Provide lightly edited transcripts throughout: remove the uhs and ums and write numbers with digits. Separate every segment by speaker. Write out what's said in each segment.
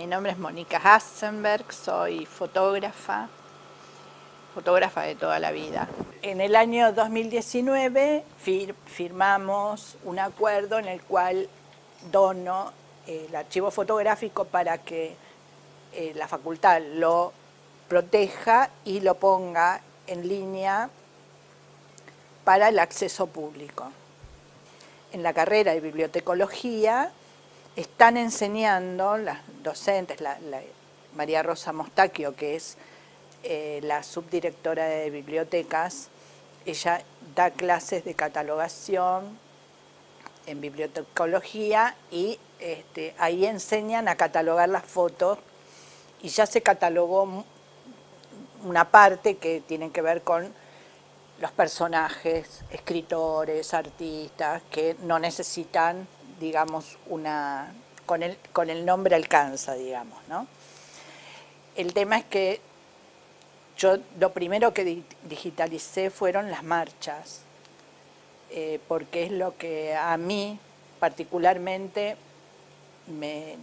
Speaker 1: nombre es Mónica Hassenberg, soy fotógrafa de toda la vida. En el año 2019 firmamos un acuerdo en el cual dono el archivo fotográfico para que la facultad lo proteja y lo ponga en línea para el acceso público. En la carrera de bibliotecología están enseñando las docentes, María Rosa Mostacchio, que es la subdirectora de bibliotecas, ella da clases de catalogación en bibliotecología y ahí enseñan a catalogar las fotos y ya se catalogó una parte que tiene que ver con los personajes, escritores, artistas, que no necesitan, digamos, con el nombre alcanza, digamos, ¿no? El tema es que yo lo primero que digitalicé fueron las marchas, porque es lo que a mí particularmente,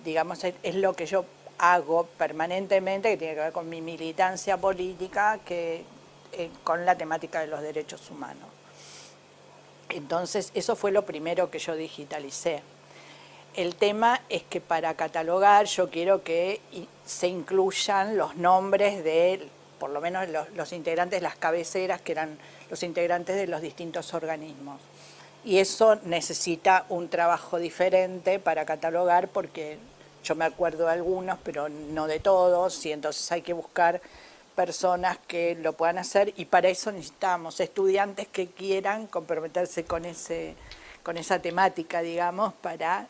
Speaker 1: digamos, es lo que yo hago permanentemente, que tiene que ver con mi militancia política, con la temática de los derechos humanos. Entonces, eso fue lo primero que yo digitalicé. El tema es que para catalogar yo quiero que se incluyan los nombres de, por lo menos los integrantes de las cabeceras, que eran los integrantes de los distintos organismos. Y eso necesita un trabajo diferente para catalogar, porque yo me acuerdo de algunos, pero no de todos, y entonces hay que buscar personas que lo puedan hacer, y para eso necesitamos estudiantes que quieran comprometerse con esa temática, digamos, para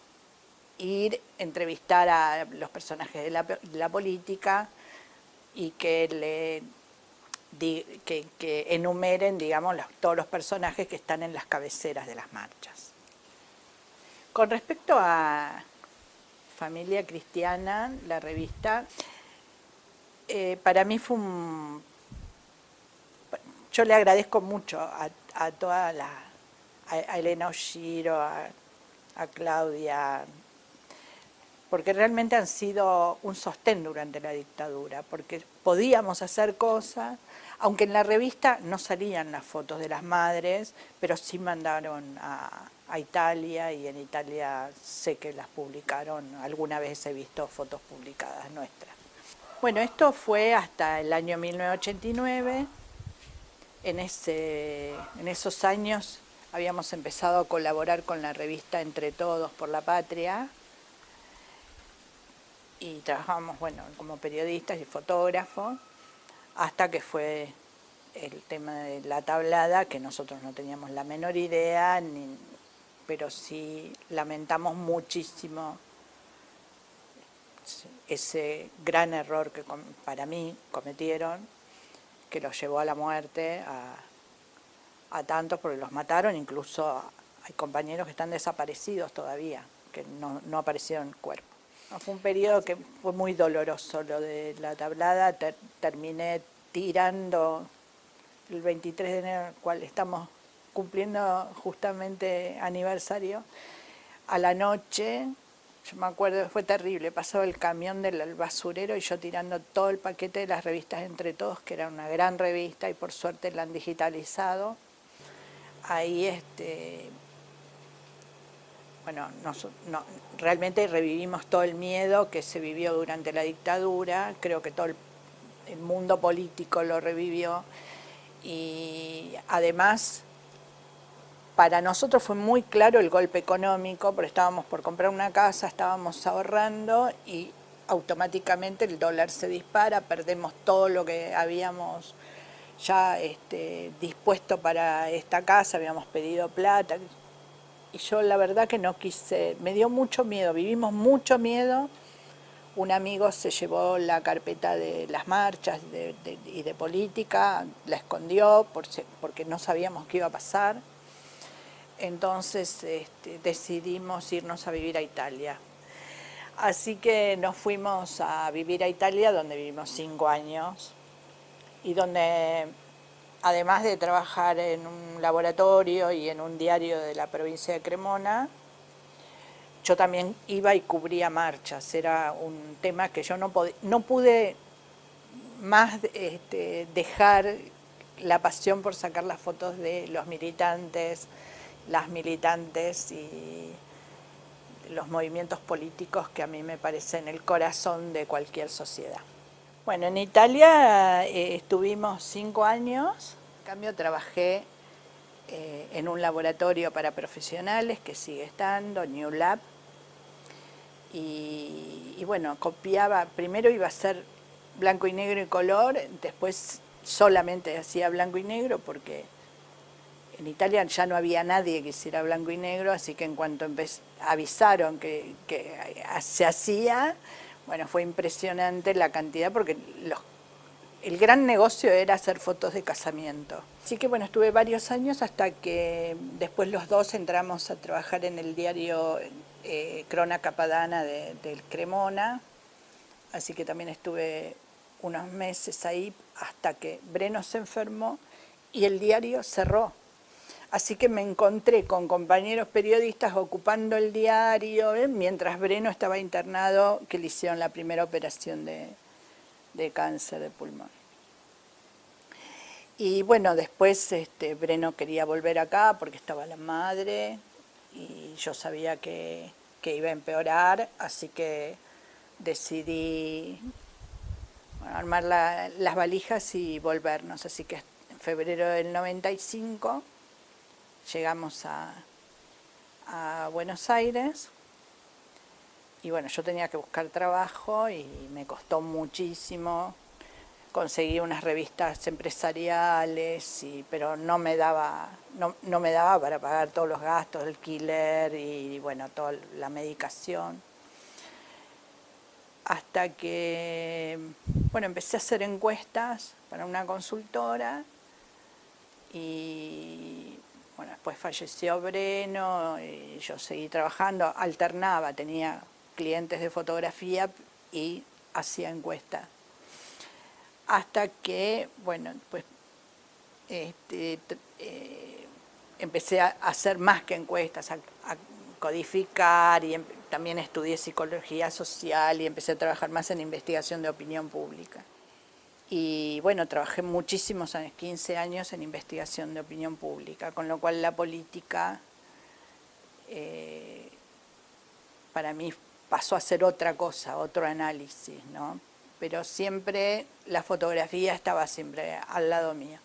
Speaker 1: ir a entrevistar a los personajes de la política y que enumeren, digamos, todos los personajes que están en las cabeceras de las marchas. Con respecto a Familia Cristiana, la revista, para mí fue yo le agradezco mucho a toda a Elena Oshiro, a Claudia, porque realmente han sido un sostén durante la dictadura, porque podíamos hacer cosas, aunque en la revista no salían las fotos de las madres, pero sí mandaron a Italia, y en Italia sé que las publicaron, alguna vez he visto fotos publicadas nuestras. Bueno, esto fue hasta el año 1989, en esos años habíamos empezado a colaborar con la revista Entre Todos por la Patria, y trabajamos, bueno, como periodistas y fotógrafos, hasta que fue el tema de la tablada, que nosotros no teníamos la menor idea, pero sí lamentamos muchísimo ese gran error que para mí cometieron, que los llevó a la muerte a tantos, porque los mataron. Incluso hay compañeros que están desaparecidos todavía, que no aparecieron cuerpos. Fue un periodo que fue muy doloroso lo de la tablada. Terminé tirando el 23 de enero, el cual estamos cumpliendo justamente aniversario, a la noche. Yo me acuerdo, fue terrible, pasaba el camión del basurero y yo tirando todo el paquete de las revistas Entre Todos, que era una gran revista, y por suerte la han digitalizado. Ahí bueno, realmente revivimos todo el miedo que se vivió durante la dictadura. Creo que todo el mundo político lo revivió, y además para nosotros fue muy claro el golpe económico, porque estábamos por comprar una casa, estábamos ahorrando y automáticamente el dólar se dispara, perdemos todo lo que habíamos ya dispuesto para esta casa, habíamos pedido plata. Y yo la verdad que no quise, me dio mucho miedo, vivimos mucho miedo. Un amigo se llevó la carpeta de las marchas y de política, la escondió porque no sabíamos qué iba a pasar. Entonces decidimos irnos a vivir a Italia. Así que nos fuimos a vivir a Italia, donde vivimos 5 años, y donde, además de trabajar en un laboratorio y en un diario de la provincia de Cremona, yo también iba y cubría marchas, era un tema que yo no pude más dejar la pasión por sacar las fotos de los militantes, las militantes y los movimientos políticos que a mí me parecen el corazón de cualquier sociedad. Bueno, en Italia estuvimos 5 años, en cambio trabajé en un laboratorio para profesionales que sigue estando, New Lab, y bueno, copiaba, primero iba a ser blanco y negro y color, después solamente hacía blanco y negro porque en Italia ya no había nadie que hiciera blanco y negro, así que en cuanto avisaron que se hacía, bueno, fue impresionante la cantidad porque el gran negocio era hacer fotos de casamiento. Así que bueno, estuve varios años hasta que después los dos entramos a trabajar en el diario Cronaca Padana del Cremona, así que también estuve unos meses ahí hasta que Breno se enfermó y el diario cerró. Así que me encontré con compañeros periodistas ocupando el diario mientras Breno estaba internado, que le hicieron la primera operación de cáncer de pulmón. Y bueno, después Breno quería volver acá porque estaba la madre y yo sabía que iba a empeorar, así que decidí armar las valijas y volvernos. Así que en febrero del 95 llegamos a Buenos Aires y bueno, yo tenía que buscar trabajo y me costó muchísimo. Conseguí unas revistas empresariales, pero no me daba para pagar todos los gastos, el alquiler y bueno, toda la medicación. Hasta que, bueno, empecé a hacer encuestas para una consultora y bueno, después falleció Breno y yo seguí trabajando, alternaba, tenía clientes de fotografía y hacía encuestas. Hasta que, bueno, pues empecé a hacer más que encuestas, a codificar y también estudié psicología social y empecé a trabajar más en investigación de opinión pública. Y bueno, trabajé muchísimos años, 15 años en investigación de opinión pública, con lo cual la política para mí pasó a ser otra cosa, otro análisis, ¿no? Pero siempre la fotografía estaba siempre al lado mío.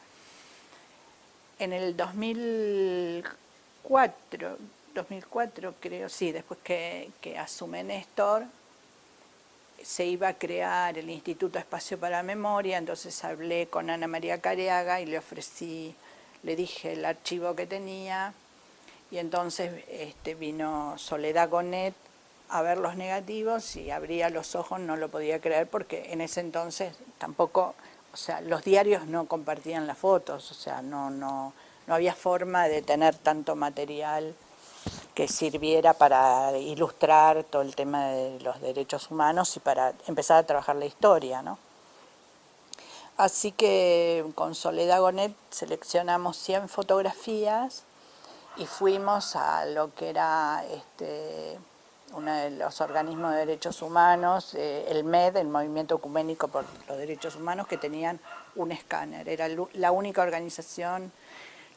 Speaker 1: En el 2004 creo, sí, después que asume Néstor, se iba a crear el Instituto Espacio para Memoria, entonces hablé con Ana María Careaga y le dije el archivo que tenía, y entonces vino Soledad Gonet a ver los negativos y abría los ojos, no lo podía creer porque en ese entonces tampoco, o sea, los diarios no compartían las fotos, o sea, no había forma de tener tanto material que sirviera para ilustrar todo el tema de los derechos humanos y para empezar a trabajar la historia, ¿no? Así que con Soledad Gonet seleccionamos 100 fotografías y fuimos a lo que era uno de los organismos de derechos humanos, el MED, el Movimiento Ecuménico por los Derechos Humanos, que tenían un escáner. Era la única organización,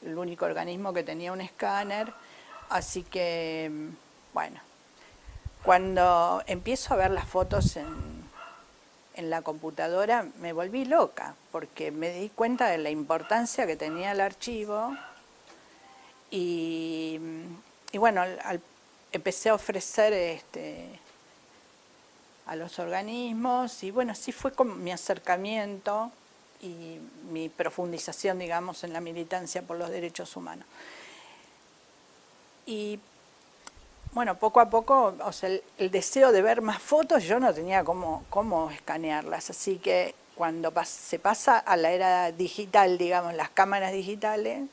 Speaker 1: el único organismo que tenía un escáner. Así que, bueno, cuando empiezo a ver las fotos en la computadora me volví loca, porque me di cuenta de la importancia que tenía el archivo y bueno, empecé a ofrecer a los organismos y bueno, así fue como mi acercamiento y mi profundización, digamos, en la militancia por los derechos humanos. Y bueno, poco a poco, o sea, el deseo de ver más fotos, yo no tenía cómo escanearlas, así que cuando se pasa a la era digital, digamos, las cámaras digitales,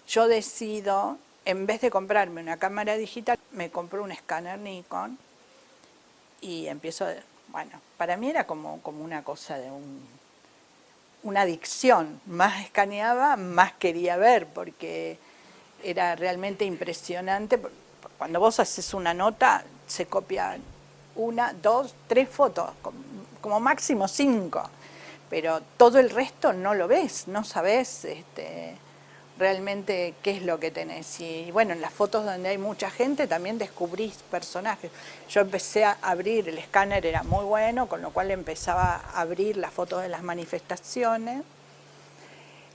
Speaker 1: yo decido, en vez de comprarme una cámara digital, me compro un escáner Nikon y empiezo, bueno, para mí era como una cosa de una adicción, más escaneaba, más quería ver, porque era realmente impresionante. cuando vos haces una nota, se copian 1, 2, 3 fotos, como máximo 5, pero todo el resto no lo ves, no sabés realmente qué es lo que tenés. Y bueno, en las fotos donde hay mucha gente también descubrís personajes. Yo empecé a abrir, el escáner era muy bueno, con lo cual empezaba a abrir las fotos de las manifestaciones,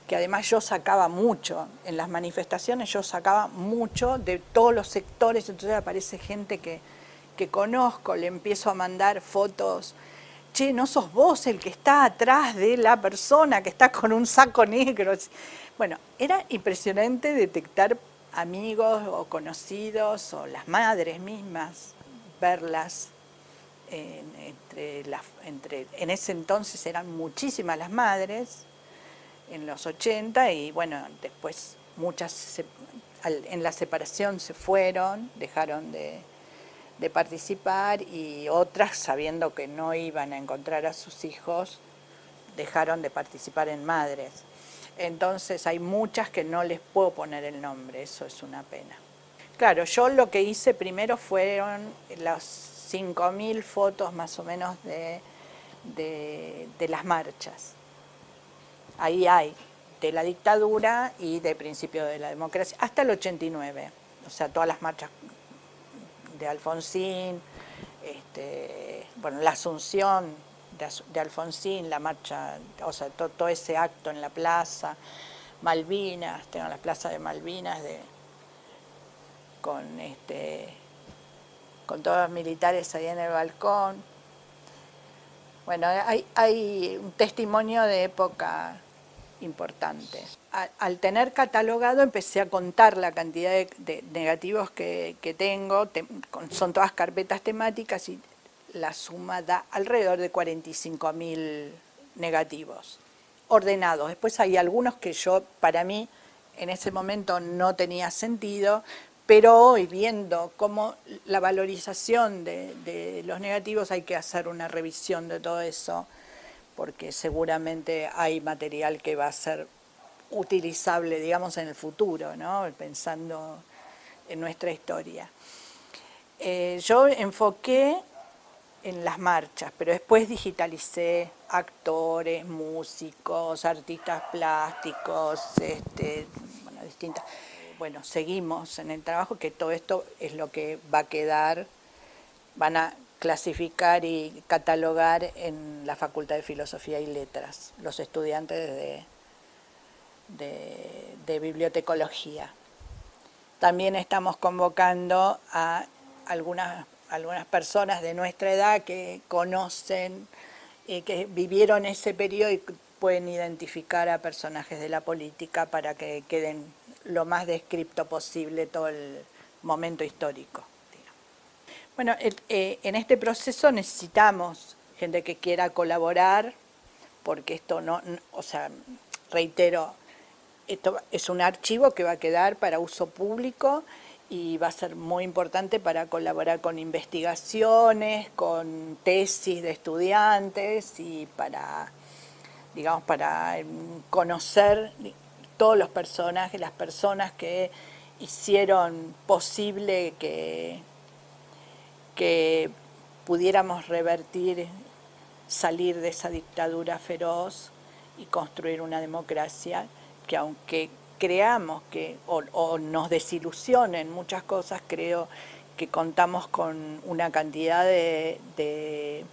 Speaker 1: que además yo sacaba mucho, en las manifestaciones yo sacaba mucho de todos los sectores, entonces aparece gente que conozco, le empiezo a mandar fotos. Che, ¿no sos vos el que está atrás de la persona que está con un saco negro? Bueno, era impresionante detectar amigos o conocidos o las madres mismas, verlas. En ese entonces eran muchísimas las madres, en los 80, y bueno, después muchas en la separación se fueron, dejaron de participar, y otras, sabiendo que no iban a encontrar a sus hijos, dejaron de participar en Madres. Entonces hay muchas que no les puedo poner el nombre, eso es una pena. Claro, yo lo que hice primero fueron las 5.000 fotos más o menos de las marchas. Ahí hay de la dictadura y de principio de la democracia, hasta el 89, o sea, todas las marchas de Alfonsín, bueno, la Asunción de Alfonsín, la marcha, o sea, todo ese acto en la plaza, Malvinas, tengo la plaza de Malvinas con todos los militares ahí en el balcón. Bueno, hay un testimonio de época importante. Al tener catalogado empecé a contar la cantidad de negativos que tengo, son todas carpetas temáticas, y la suma da alrededor de 45.000 negativos ordenados. Después hay algunos que para mí, en ese momento no tenía sentido, pero hoy, viendo cómo la valorización de los negativos, hay que hacer una revisión de todo eso, porque seguramente hay material que va a ser utilizable, digamos, en el futuro, ¿no? Pensando en nuestra historia. Yo enfoqué en las marchas, pero después digitalicé actores, músicos, artistas plásticos, bueno, distintas. Bueno, seguimos en el trabajo, que todo esto es lo que va a quedar, van a clasificar y catalogar en la Facultad de Filosofía y Letras, los estudiantes de bibliotecología. También estamos convocando a algunas personas de nuestra edad que conocen, que vivieron ese periodo y pueden identificar a personajes de la política para que queden lo más descripto posible todo el momento histórico. Bueno, en este proceso necesitamos gente que quiera colaborar, porque esto o sea, reitero, esto es un archivo que va a quedar para uso público y va a ser muy importante para colaborar con investigaciones, con tesis de estudiantes y para, digamos, para conocer todos los personajes, las personas que hicieron posible que pudiéramos revertir, salir de esa dictadura feroz y construir una democracia que, aunque creamos o nos desilusionen muchas cosas, creo que contamos con una cantidad de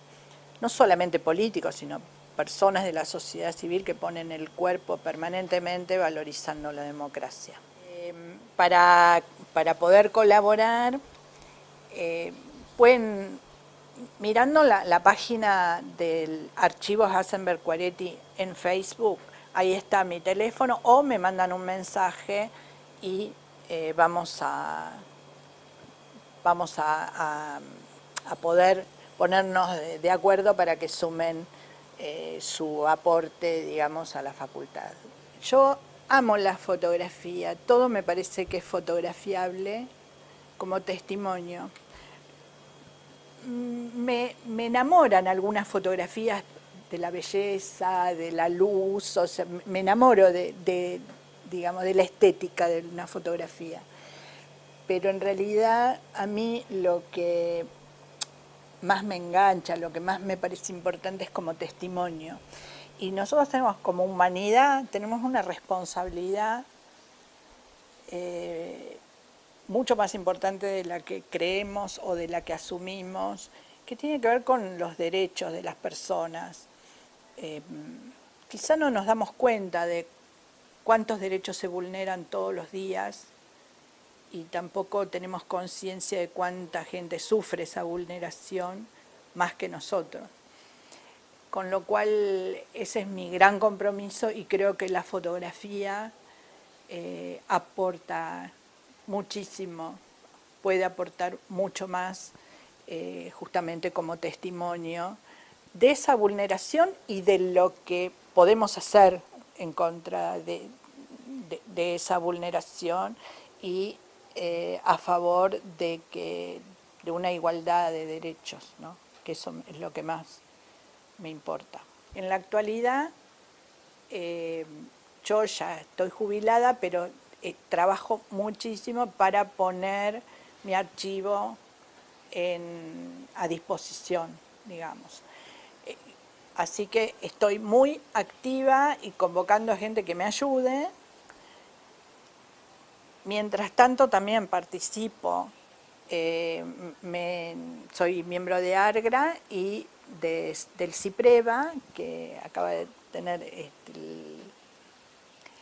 Speaker 1: no solamente políticos, sino personas de la sociedad civil que ponen el cuerpo permanentemente valorizando la democracia. Para poder colaborar, pueden, mirando la página del archivo Hasenberg Quaretti en Facebook, ahí está mi teléfono, o me mandan un mensaje y vamos a poder ponernos de acuerdo para que sumen su aporte, digamos, a la facultad. Yo amo la fotografía, todo me parece que es fotografiable como testimonio. Me enamoran algunas fotografías de la belleza, de la luz, o sea, me enamoro digamos, de la estética de una fotografía. pero en realidad a mí lo que más me engancha, lo que más me parece importante es como testimonio. Y nosotros tenemos como humanidad, tenemos una responsabilidad mucho más importante de la que creemos o de la que asumimos, que tiene que ver con los derechos de las personas. Quizá no nos damos cuenta de cuántos derechos se vulneran todos los días y tampoco tenemos conciencia de cuánta gente sufre esa vulneración más que nosotros. Con lo cual ese es mi gran compromiso y creo que la fotografía aporta muchísimo, puede aportar mucho más justamente como testimonio de esa vulneración y de lo que podemos hacer en contra de esa vulneración y a favor de una igualdad de derechos, ¿no? Que eso es lo que más me importa. En la actualidad yo ya estoy jubilada, pero trabajo muchísimo para poner mi archivo a disposición, digamos. Así que estoy muy activa y convocando a gente que me ayude. Mientras tanto también participo, soy miembro de ARGRA y del CIPREVA, que acaba de tener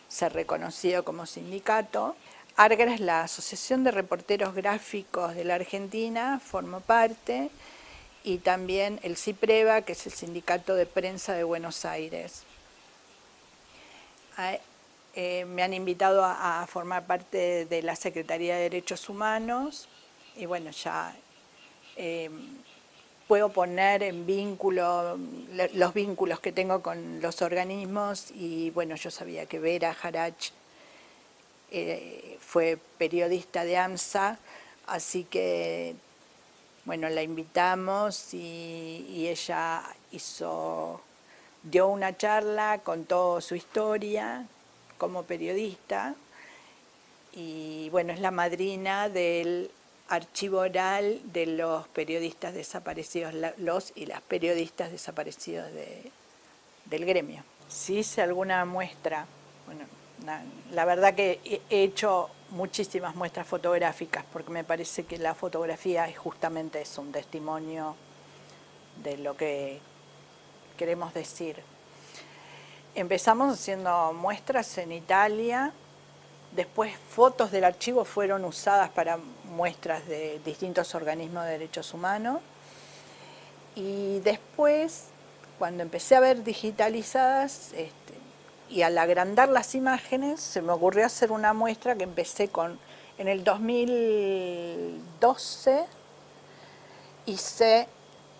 Speaker 1: ser reconocido como sindicato. ARGRA es la Asociación de Reporteros Gráficos de la Argentina, formo parte, y también el CIPREVA, que es el Sindicato de Prensa de Buenos Aires. Me han invitado a formar parte de la Secretaría de Derechos Humanos y bueno, ya puedo poner en vínculo los vínculos que tengo con los organismos y bueno, yo sabía que Vera Jarach fue periodista de AMSA, así que bueno, la invitamos y ella dio una charla, contó su historia como periodista y bueno, es la madrina del archivo oral de los periodistas desaparecidos, los y las periodistas desaparecidos del gremio. Si hice alguna muestra, bueno, la verdad que he hecho muchísimas muestras fotográficas porque me parece que la fotografía justamente es un testimonio de lo que queremos decir. Empezamos haciendo muestras en Italia, después fotos del archivo fueron usadas para muestras de distintos organismos de derechos humanos y después, cuando empecé a ver digitalizadas y al agrandar las imágenes, se me ocurrió hacer una muestra que empecé en el 2012, hice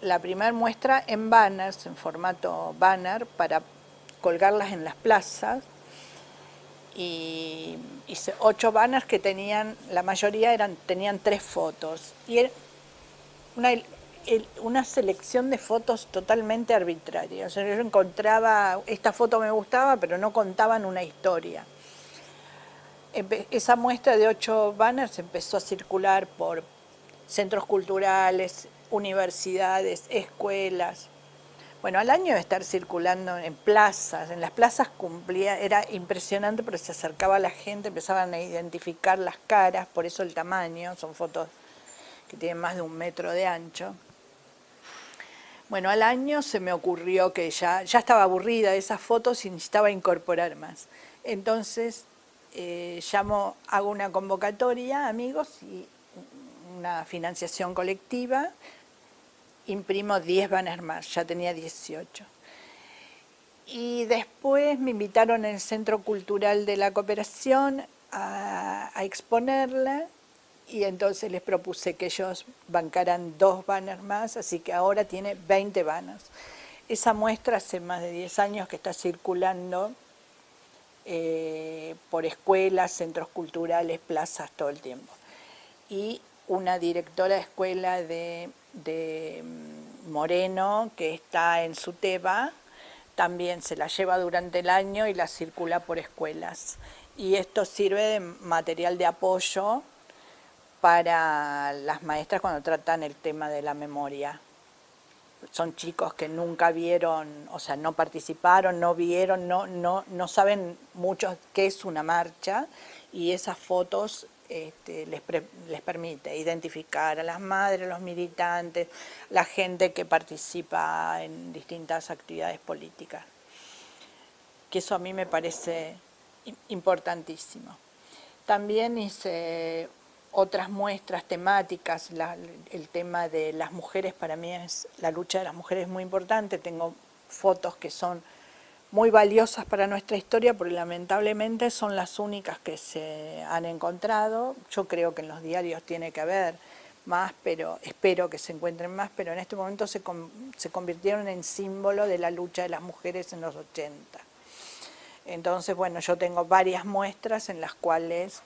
Speaker 1: la primera muestra en banners, en formato banner, para colgarlas en las plazas, y hice 8 banners que tenían, la mayoría tenían 3 fotos, y era una selección de fotos totalmente arbitraria. O sea, yo encontraba, esta foto me gustaba, pero no contaban una historia. Esa muestra de 8 banners empezó a circular por centros culturales, universidades, escuelas. Bueno, al año de estar circulando en plazas, en las plazas era impresionante porque se acercaba la gente, empezaban a identificar las caras, por eso el tamaño, son fotos que tienen más de 1 metro de ancho. Bueno, al año se me ocurrió que ya estaba aburrida de esas fotos y necesitaba incorporar más. Entonces hago una convocatoria, amigos, y una financiación colectiva, imprimo 10 banners más, ya tenía 18. Y después me invitaron en el Centro Cultural de la Cooperación a exponerla, y entonces les propuse que ellos bancaran 2 banners más, así que ahora tiene 20 banners. Esa muestra hace más de 10 años que está circulando por escuelas, centros culturales, plazas, todo el tiempo. Y una directora de escuela de Moreno, que está en Suteba, también se la lleva durante el año y la circula por escuelas. Y esto sirve de material de apoyo para las maestras cuando tratan el tema de la memoria. Son chicos que nunca vieron, o sea, no participaron, no vieron, no saben mucho qué es una marcha, y esas fotos les permite identificar a las madres, los militantes, la gente que participa en distintas actividades políticas. Que eso a mí me parece importantísimo. También hice otras muestras temáticas, el tema de las mujeres, para mí la lucha de las mujeres es muy importante. Tengo fotos que son muy valiosas para nuestra historia, porque lamentablemente son las únicas que se han encontrado. Yo creo que en los diarios tiene que haber más, pero espero que se encuentren más, pero en este momento se convirtieron en símbolo de la lucha de las mujeres en los 80. Entonces, bueno, yo tengo varias muestras en las cuales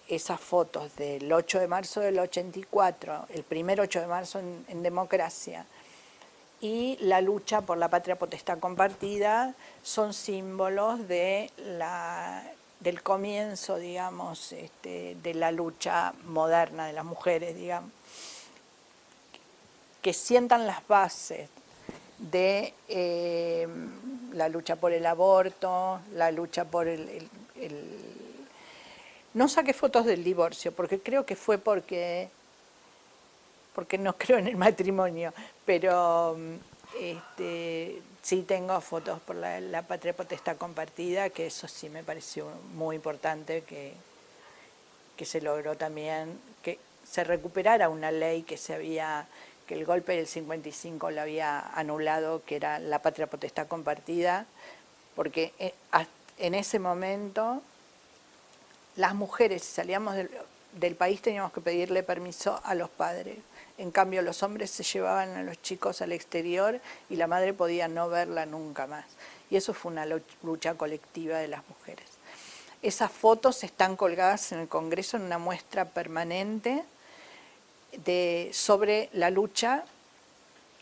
Speaker 1: esas fotos del 8 de marzo del 84, el primer 8 de marzo en democracia, y la lucha por la patria potestad compartida son símbolos del comienzo, digamos, de la lucha moderna de las mujeres, digamos, que sientan las bases de la lucha por el aborto, la lucha por No saqué fotos del divorcio, porque creo que fue porque no creo en el matrimonio, pero sí tengo fotos por la patria potestad compartida, que eso sí me pareció muy importante, que se logró también, que se recuperara una ley que el golpe del 55 lo había anulado, que era la patria potestad compartida, porque en ese momento las mujeres, si salíamos del país, teníamos que pedirle permiso a los padres. En cambio, los hombres se llevaban a los chicos al exterior y la madre podía no verla nunca más. Y eso fue una lucha colectiva de las mujeres. Esas fotos están colgadas en el Congreso en una muestra permanente sobre la lucha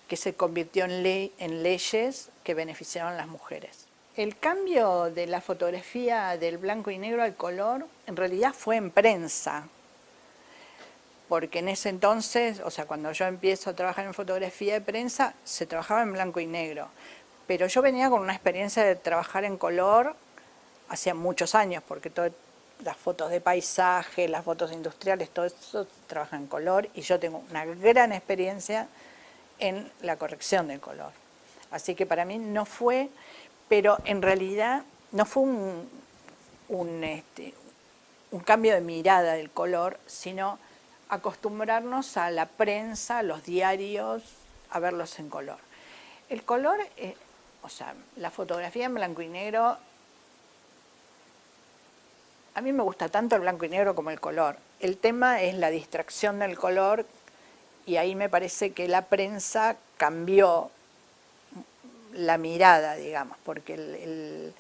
Speaker 1: que se convirtió en leyes que beneficiaron a las mujeres. El cambio de la fotografía del blanco y negro al color en realidad fue en prensa, porque en ese entonces, o sea, cuando yo empiezo a trabajar en fotografía de prensa, se trabajaba en blanco y negro, pero yo venía con una experiencia de trabajar en color hacía muchos años, porque todas las fotos de paisaje, las fotos industriales, todo eso trabaja en color, y yo tengo una gran experiencia en la corrección del color. Así que para mí no fue, pero en realidad no fue un cambio de mirada del color, sino acostumbrarnos a la prensa, a los diarios, a verlos en color. El color, o sea, la fotografía en blanco y negro, a mí me gusta tanto el blanco y negro como el color. El tema es la distracción del color, y ahí me parece que la prensa cambió la mirada, digamos, porque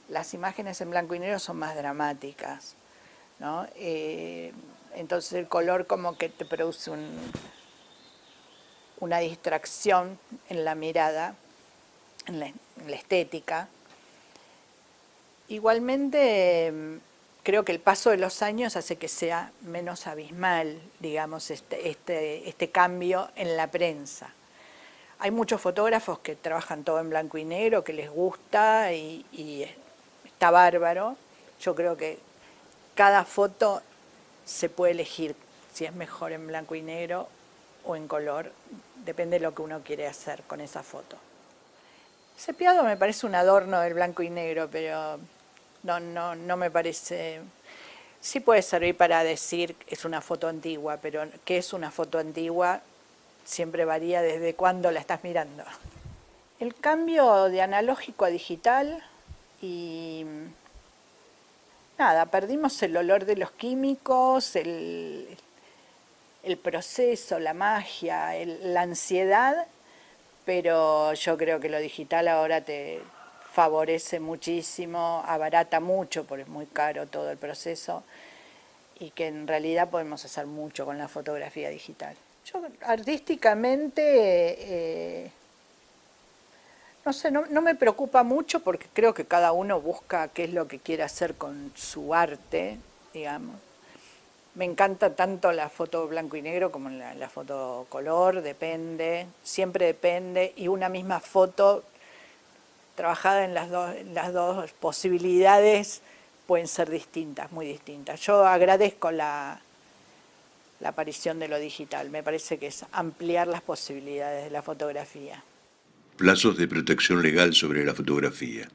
Speaker 1: las imágenes en blanco y negro son más dramáticas, ¿no? Entonces el color como que te produce una distracción en la mirada, en la estética. Igualmente, creo que el paso de los años hace que sea menos abismal, digamos, este cambio en la prensa. Hay muchos fotógrafos que trabajan todo en blanco y negro, que les gusta y está bárbaro. Yo creo que cada foto se puede elegir si es mejor en blanco y negro o en color, depende de lo que uno quiere hacer con esa foto. Cepillado me parece un adorno del blanco y negro, pero no me parece. Sí puede servir para decir que es una foto antigua, pero ¿qué es una foto antigua? Siempre varía desde cuándo la estás mirando. El cambio de analógico a digital y nada, perdimos el olor de los químicos, el proceso, la magia, la ansiedad, pero yo creo que lo digital ahora te favorece muchísimo, abarata mucho, porque es muy caro todo el proceso, y que en realidad podemos hacer mucho con la fotografía digital. Yo artísticamente, no sé, no me preocupa mucho, porque creo que cada uno busca qué es lo que quiere hacer con su arte, digamos. Me encanta tanto la foto blanco y negro como la foto color, depende, siempre depende, y una misma foto trabajada en las dos posibilidades pueden ser distintas, muy distintas. Yo agradezco la aparición de lo digital, me parece que es ampliar las posibilidades de la fotografía.
Speaker 2: Plazos de protección legal sobre la fotografía.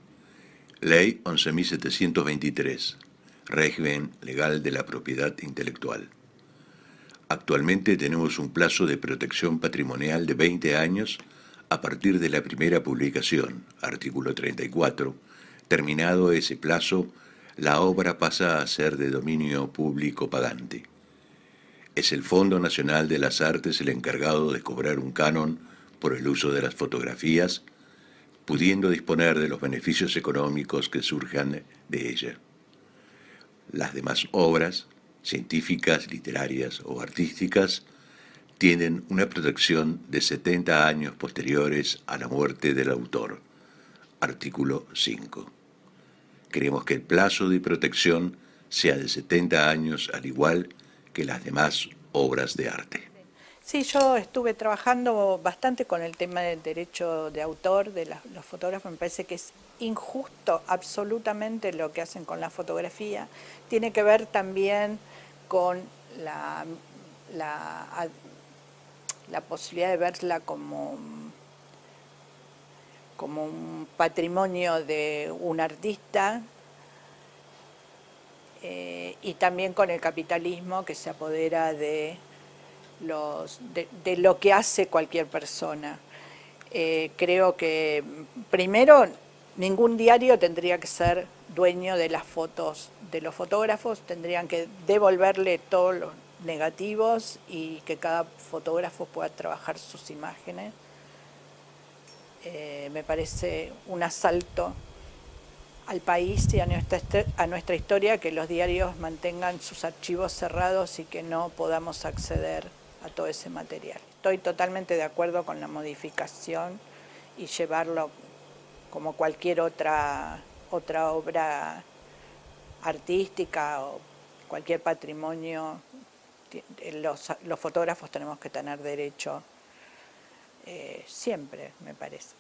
Speaker 2: Ley 11.723. Régimen legal de la propiedad intelectual. Actualmente tenemos un plazo de protección patrimonial de 20 años a partir de la primera publicación, artículo 34. Terminado ese plazo, la obra pasa a ser de dominio público pagante. Es el Fondo Nacional de las Artes el encargado de cobrar un canon por el uso de las fotografías, pudiendo disponer de los beneficios económicos que surjan de ella. Las demás obras, científicas, literarias o artísticas, tienen una protección de 70 años posteriores a la muerte del autor. Artículo 5. Queremos que el plazo de protección sea de 70 años, al igual que las demás obras de arte.
Speaker 1: Sí, yo estuve trabajando bastante con el tema del derecho de autor de los fotógrafos. Me parece que es injusto absolutamente lo que hacen con la fotografía. Tiene que ver también con la posibilidad de verla como un patrimonio de un artista, y también con el capitalismo que se apodera de lo que hace cualquier persona. Creo que primero ningún diario tendría que ser dueño de las fotos de los fotógrafos, tendrían que devolverle todos los negativos y que cada fotógrafo pueda trabajar sus imágenes. Me parece un asalto al país y a nuestra historia que los diarios mantengan sus archivos cerrados y que no podamos acceder a todo ese material. Estoy totalmente de acuerdo con la modificación y llevarlo como cualquier otra obra artística o cualquier patrimonio. Los fotógrafos tenemos que tener derecho siempre, me parece.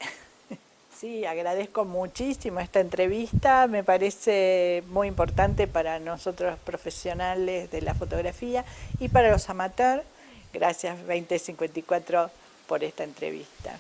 Speaker 1: Sí, agradezco muchísimo esta entrevista, me parece muy importante para nosotros profesionales de la fotografía y para los amateurs. Gracias 2054 por esta entrevista.